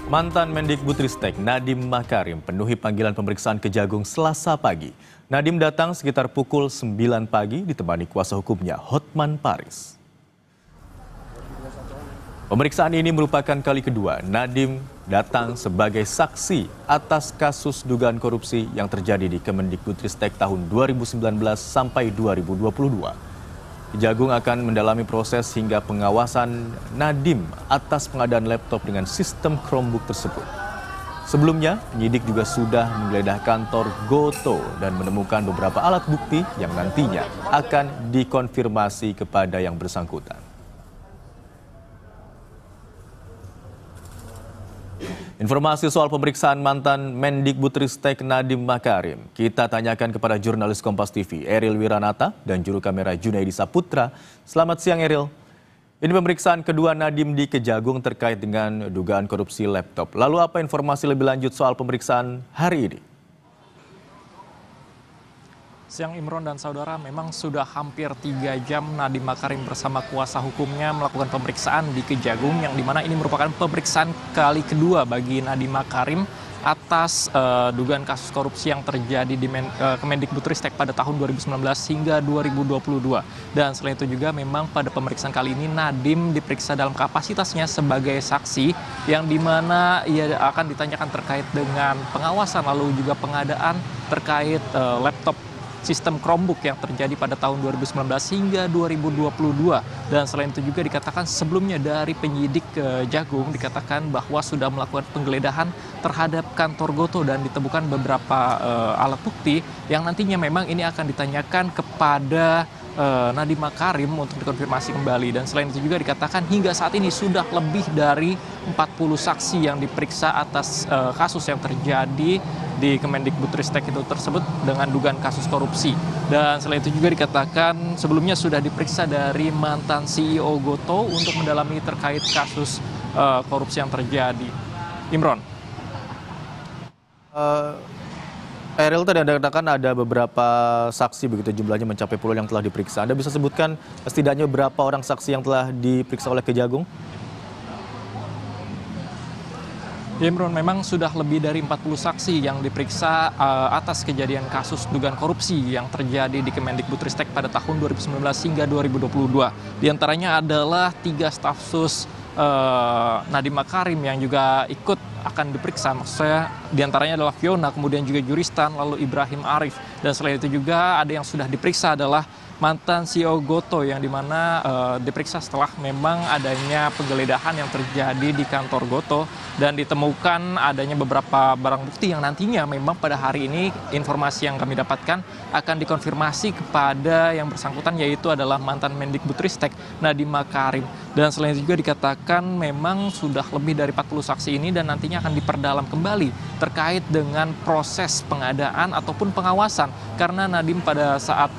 Mantan Mendikbudristek Nadiem Makarim penuhi panggilan pemeriksaan Kejagung Selasa pagi. Nadiem datang sekitar pukul 9 pagi ditemani kuasa hukumnya Hotman Paris. Pemeriksaan ini merupakan kali kedua Nadiem datang sebagai saksi atas kasus dugaan korupsi yang terjadi di Kemendikbudristek tahun 2019 sampai 2022. Kejagung akan mendalami proses hingga pengawasan Nadiem atas pengadaan laptop dengan sistem Chromebook tersebut. Sebelumnya, penyidik juga sudah menggeledah kantor Gotoh dan menemukan beberapa alat bukti yang nantinya akan dikonfirmasi kepada yang bersangkutan. Informasi soal pemeriksaan mantan Mendikbudristek Nadiem Makarim kita tanyakan kepada jurnalis Kompas TV Eril Wiranata dan juru kamera Junaidi Saputra. Selamat siang Eril. Ini pemeriksaan kedua Nadiem di Kejagung terkait dengan dugaan korupsi laptop. Lalu apa informasi lebih lanjut soal pemeriksaan hari ini? Siang Imron dan saudara, memang sudah hampir 3 jam Nadiem Makarim bersama kuasa hukumnya melakukan pemeriksaan di Kejagung, yang dimana ini merupakan pemeriksaan kali kedua bagi Nadiem Makarim atas dugaan kasus korupsi yang terjadi di Kemendikbudristek pada tahun 2019 hingga 2022. Dan selain itu juga memang pada pemeriksaan kali ini Nadiem diperiksa dalam kapasitasnya sebagai saksi, yang dimana ia akan ditanyakan terkait dengan pengawasan lalu juga pengadaan terkait laptop sistem Chromebook yang terjadi pada tahun 2019 hingga 2022. Dan selain itu juga dikatakan sebelumnya dari penyidik Kejagung dikatakan bahwa sudah melakukan penggeledahan terhadap kantor Gotoh dan ditemukan beberapa alat bukti yang nantinya memang ini akan ditanyakan kepada Nadiem Makarim untuk dikonfirmasi kembali. Dan selain itu juga dikatakan hingga saat ini sudah lebih dari 40 saksi yang diperiksa atas kasus yang terjadi di Kemendikbudristek itu tersebut dengan dugaan kasus korupsi. Dan selain itu juga dikatakan sebelumnya sudah diperiksa dari mantan CEO Gotoh untuk mendalami terkait kasus korupsi yang terjadi. Imron. Eril, tadi Anda katakan ada beberapa saksi begitu jumlahnya mencapai puluhan yang telah diperiksa. Anda bisa sebutkan setidaknya berapa orang saksi yang telah diperiksa oleh Kejagung? Ya Imron, memang sudah lebih dari 40 saksi yang diperiksa atas kejadian kasus dugaan korupsi yang terjadi di Kemendikbudristek pada tahun 2019 hingga 2022. Di antaranya adalah 3 staf sus Nadiem Makarim yang juga ikut akan diperiksa. Maksudnya diantaranya adalah Fiona, kemudian juga Juristan, lalu Ibrahim Arif. Dan selain itu juga ada yang sudah diperiksa adalah mantan CEO Gotoh, yang dimana diperiksa setelah memang adanya penggeledahan yang terjadi di kantor Gotoh dan ditemukan adanya beberapa barang bukti yang nantinya memang pada hari ini informasi yang kami dapatkan akan dikonfirmasi kepada yang bersangkutan, yaitu adalah mantan Mendikbudristek Nadiem Makarim. Dan selain itu juga dikatakan memang sudah lebih dari 40 saksi ini dan nantinya akan diperdalam kembali terkait dengan proses pengadaan ataupun pengawasan, karena Nadiem pada saat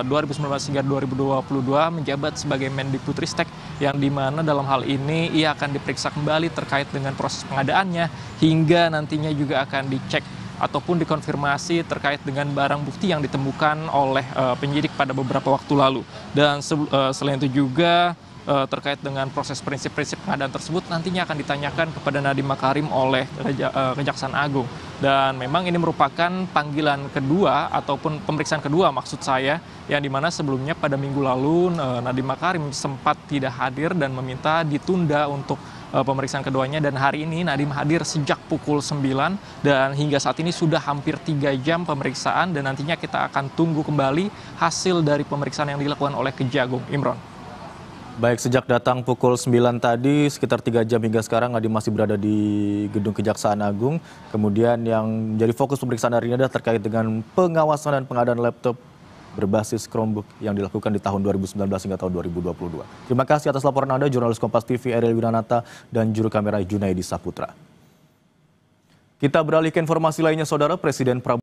2019 hingga 2022 menjabat sebagai Mendikbudristek, yang dimana dalam hal ini ia akan diperiksa kembali terkait dengan proses pengadaannya hingga nantinya juga akan dicek ataupun dikonfirmasi terkait dengan barang bukti yang ditemukan oleh penyidik pada beberapa waktu lalu. Dan selain itu juga terkait dengan proses prinsip-prinsip pengadaan tersebut nantinya akan ditanyakan kepada Nadiem Makarim oleh Kejaksaan Agung. Dan memang ini merupakan panggilan kedua ataupun pemeriksaan kedua maksud saya, yang dimana sebelumnya pada minggu lalu Nadiem Makarim sempat tidak hadir dan meminta ditunda untuk pemeriksaan keduanya, dan hari ini Nadiem hadir sejak pukul 9 dan hingga saat ini sudah hampir 3 jam pemeriksaan, dan nantinya kita akan tunggu kembali hasil dari pemeriksaan yang dilakukan oleh Kejagung. Imron. Baik, sejak datang pukul 9 tadi, sekitar 3 jam hingga sekarang Nadiem masih berada di gedung Kejaksaan Agung. Kemudian yang menjadi fokus pemeriksaan hari ini adalah terkait dengan pengawasan dan pengadaan laptop berbasis Chromebook yang dilakukan di tahun 2019 hingga tahun 2022. Terima kasih atas laporan Anda, jurnalis Kompas TV Eril Wiranata dan juru kamera Junaidi Saputra. Kita beralih ke informasi lainnya, Saudara. Presiden Prabowo